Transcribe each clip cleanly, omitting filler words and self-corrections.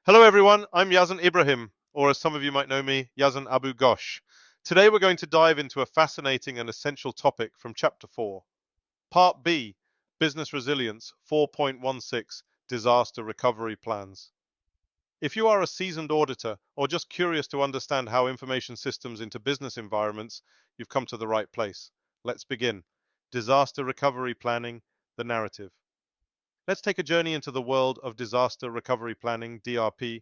Hello everyone, I'm Yazan Ibrahim, or as some of you might know me, yazan.abogosh. Today we're going to dive into a fascinating and essential topic from Chapter 4. Part B, Business Resilience 4.16, Disaster Recovery Plans. If you are a seasoned auditor or just curious to understand how information systems into business environments, you've come to the right place. Let's begin. Disaster Recovery Planning, the narrative. Let's take a journey into the world of disaster recovery planning, DRP,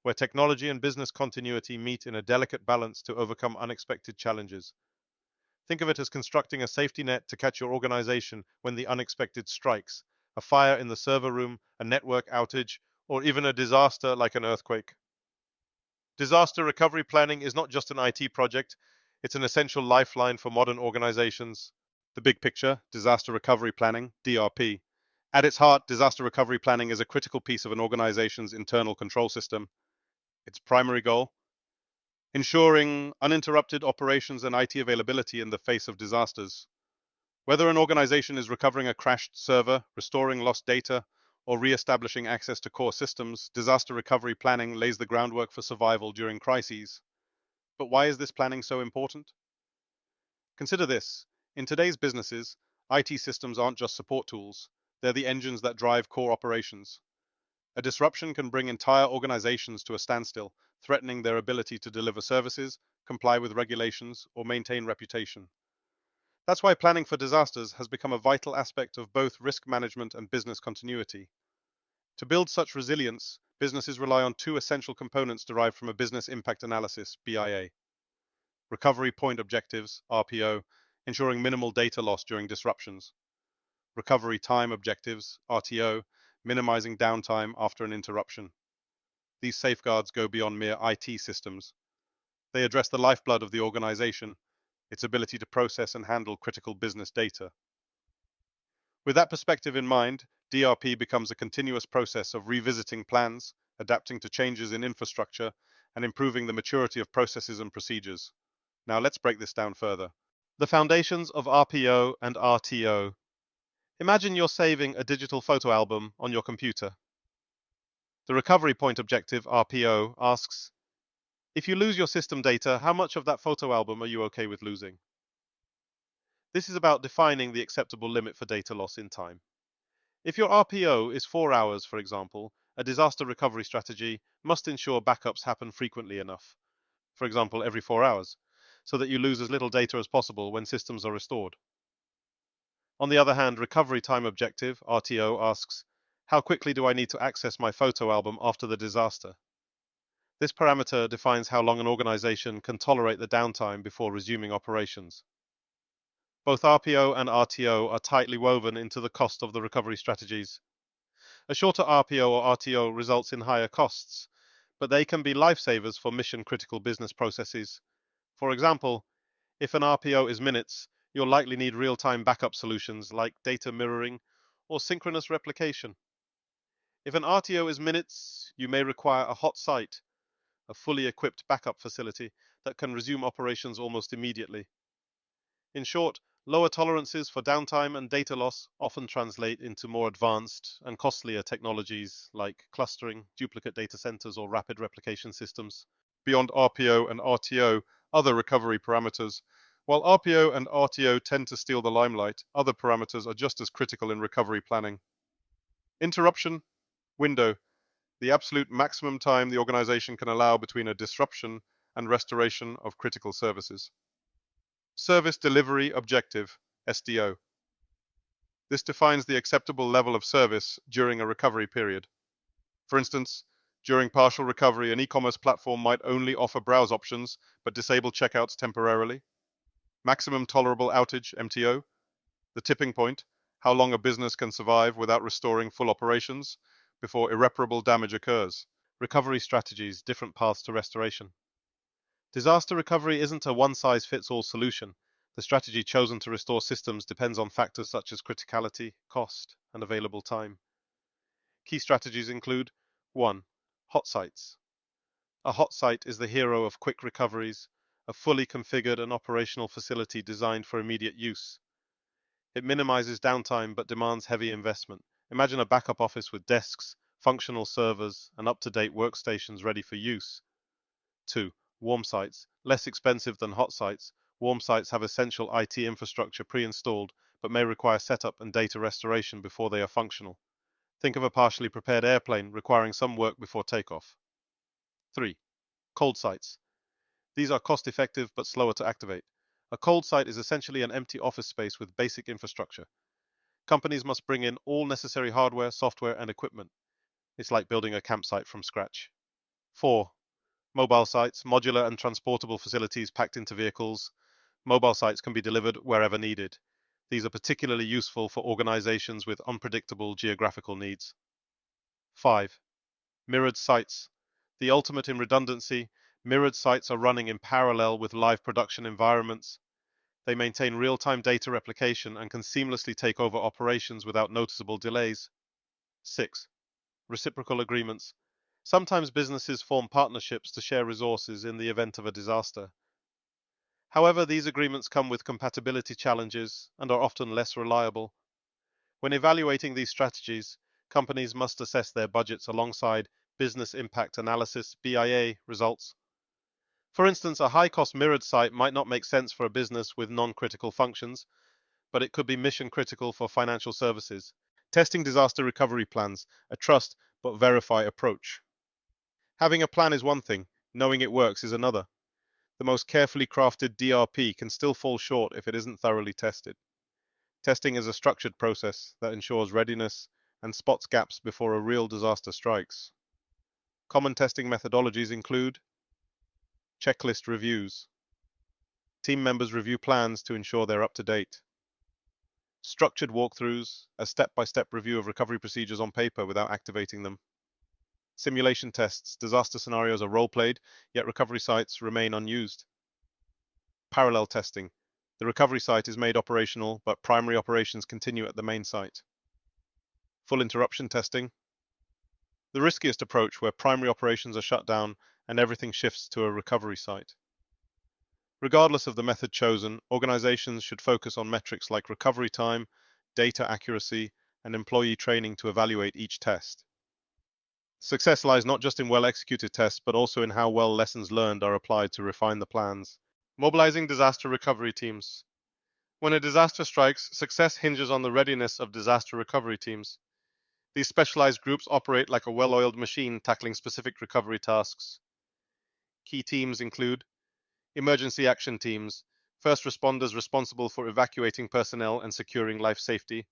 where technology and business continuity meet in a delicate balance to overcome unexpected challenges. Think of it as constructing a safety net to catch your organization when the unexpected strikes, a fire in the server room, a network outage, or even a disaster like an earthquake. Disaster recovery planning is not just an IT project, it's an essential lifeline for modern organizations. The big picture, disaster recovery planning, DRP. At its heart, disaster recovery planning is a critical piece of an organization's internal control system. Its primary goal, ensuring uninterrupted operations and IT availability in the face of disasters. Whether an organization is recovering a crashed server, restoring lost data, or re-establishing access to core systems, disaster recovery planning lays the groundwork for survival during crises. But why is this planning so important? Consider this. In today's businesses, IT systems aren't just support tools. They're the engines that drive core operations. A disruption can bring entire organizations to a standstill, threatening their ability to deliver services, comply with regulations, or maintain reputation. That's why planning for disasters has become a vital aspect of both risk management and business continuity. To build such resilience, businesses rely on two essential components derived from a business impact analysis, BIA. Recovery point objectives, RPO, ensuring minimal data loss during disruptions. Recovery time objectives, RTO, minimizing downtime after an interruption. These safeguards go beyond mere IT systems. They address the lifeblood of the organization, its ability to process and handle critical business data. With that perspective in mind, DRP becomes a continuous process of revisiting plans, adapting to changes in infrastructure, and improving the maturity of processes and procedures. Now let's break this down further. The foundations of RPO and RTO. Imagine you're saving a digital photo album on your computer. The recovery point objective, RPO, asks, if you lose your system data, how much of that photo album are you okay with losing? This is about defining the acceptable limit for data loss in time. If your RPO is 4 hours, for example, a disaster recovery strategy must ensure backups happen frequently enough, for example, every 4 hours, so that you lose as little data as possible when systems are restored. On the other hand, recovery time objective, RTO, asks, how quickly do I need to access my photo album after the disaster? This parameter defines how long an organization can tolerate the downtime before resuming operations. Both RPO and RTO are tightly woven into the cost of the recovery strategies. A shorter RPO or RTO results in higher costs, but they can be lifesavers for mission-critical business processes. For example, if an RPO is minutes, you'll likely need real-time backup solutions like data mirroring or synchronous replication. If an RTO is minutes, you may require a hot site, a fully equipped backup facility that can resume operations almost immediately. In short, lower tolerances for downtime and data loss often translate into more advanced and costlier technologies like clustering, duplicate data centers, or rapid replication systems. Beyond RPO and RTO, other recovery parameters. While RPO and RTO tend to steal the limelight, other parameters are just as critical in recovery planning. Interruption window, the absolute maximum time the organization can allow between a disruption and restoration of critical services. Service Delivery Objective, SDO. This defines the acceptable level of service during a recovery period. For instance, during partial recovery, an e-commerce platform might only offer browse options but disable checkouts temporarily. Maximum Tolerable Outage, MTO. The tipping point, how long a business can survive without restoring full operations before irreparable damage occurs. Recovery strategies, different paths to restoration. Disaster recovery isn't a one-size-fits-all solution. The strategy chosen to restore systems depends on factors such as criticality, cost, and available time. Key strategies include 1. Hot sites. A hot site is the hero of quick recoveries, a fully configured and operational facility designed for immediate use. It minimizes downtime but demands heavy investment. Imagine a backup office with desks, functional servers, and up-to-date workstations ready for use. 2. Warm sites. Less expensive than hot sites, warm sites have essential IT infrastructure pre-installed, but may require setup and data restoration before they are functional. Think of a partially prepared airplane requiring some work before takeoff. 3. Cold sites. These are cost-effective but slower to activate. A cold site is essentially an empty office space with basic infrastructure. Companies must bring in all necessary hardware, software, and equipment. It's like building a campsite from scratch. 4. Mobile sites, modular and transportable facilities packed into vehicles. Mobile sites can be delivered wherever needed. These are particularly useful for organizations with unpredictable geographical needs. 5. Mirrored sites. The ultimate in redundancy, mirrored sites are running in parallel with live production environments. They maintain real-time data replication and can seamlessly take over operations without noticeable delays. 6. Reciprocal agreements. Sometimes businesses form partnerships to share resources in the event of a disaster. However, these agreements come with compatibility challenges and are often less reliable. When evaluating these strategies, companies must assess their budgets alongside business impact analysis (BIA) results. For instance, a high-cost mirrored site might not make sense for a business with non-critical functions, but it could be mission-critical for financial services. Testing disaster recovery plans, a trust but verify approach. Having a plan is one thing, knowing it works is another. The most carefully crafted DRP can still fall short if it isn't thoroughly tested. Testing is a structured process that ensures readiness and spots gaps before a real disaster strikes. Common testing methodologies include checklist reviews. Team members review plans to ensure they're up to date. Structured walkthroughs, a step-by-step review of recovery procedures on paper without activating them. Simulation tests, disaster scenarios are role-played, yet recovery sites remain unused. Parallel testing, the recovery site is made operational, but primary operations continue at the main site. Full interruption testing, the riskiest approach where primary operations are shut down and everything shifts to a recovery site. Regardless of the method chosen, organizations should focus on metrics like recovery time, data accuracy, and employee training to evaluate each test. Success lies not just in well-executed tests, but also in how well lessons learned are applied to refine the plans. Mobilizing disaster recovery teams. When a disaster strikes, success hinges on the readiness of disaster recovery teams. These specialized groups operate like a well-oiled machine tackling specific recovery tasks. Key teams include emergency action teams, first responders responsible for evacuating personnel and securing life safety.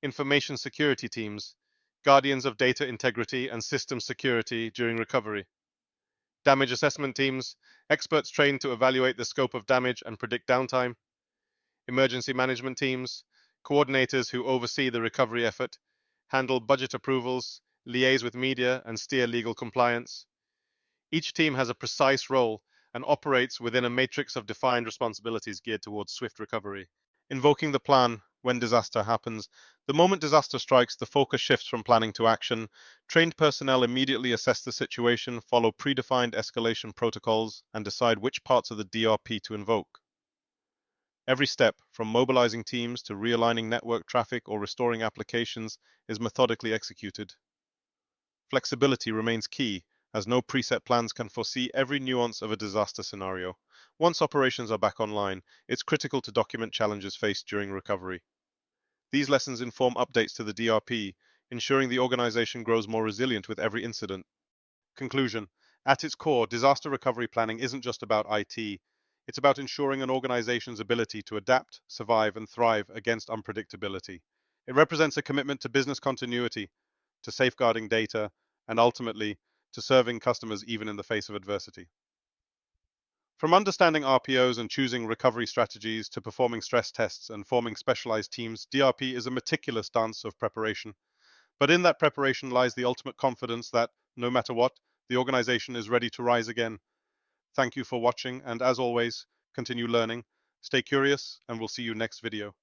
Information security teams, guardians of data integrity and system security during recovery. Damage assessment teams, experts trained to evaluate the scope of damage and predict downtime. Emergency management teams, coordinators who oversee the recovery effort, handle budget approvals, liaise with media, and steer legal compliance. Each team has a precise role and operates within a matrix of defined responsibilities geared towards swift recovery. Invoking the plan when disaster happens. The moment disaster strikes, the focus shifts from planning to action. Trained personnel immediately assess the situation, follow predefined escalation protocols, and decide which parts of the DRP to invoke. Every step, from mobilizing teams to realigning network traffic or restoring applications, is methodically executed. Flexibility remains key, as no preset plans can foresee every nuance of a disaster scenario. Once operations are back online, it's critical to document challenges faced during recovery. These lessons inform updates to the DRP, ensuring the organization grows more resilient with every incident. Conclusion. At its core, disaster recovery planning isn't just about IT. It's about ensuring an organization's ability to adapt, survive, and thrive against unpredictability. It represents a commitment to business continuity, to safeguarding data, and ultimately, to serving customers even in the face of adversity. From understanding RPOs and choosing recovery strategies to performing stress tests and forming specialized teams, DRP is a meticulous dance of preparation. But in that preparation lies the ultimate confidence that, no matter what, the organization is ready to rise again. Thank you for watching, and as always, continue learning, stay curious, and we'll see you next video.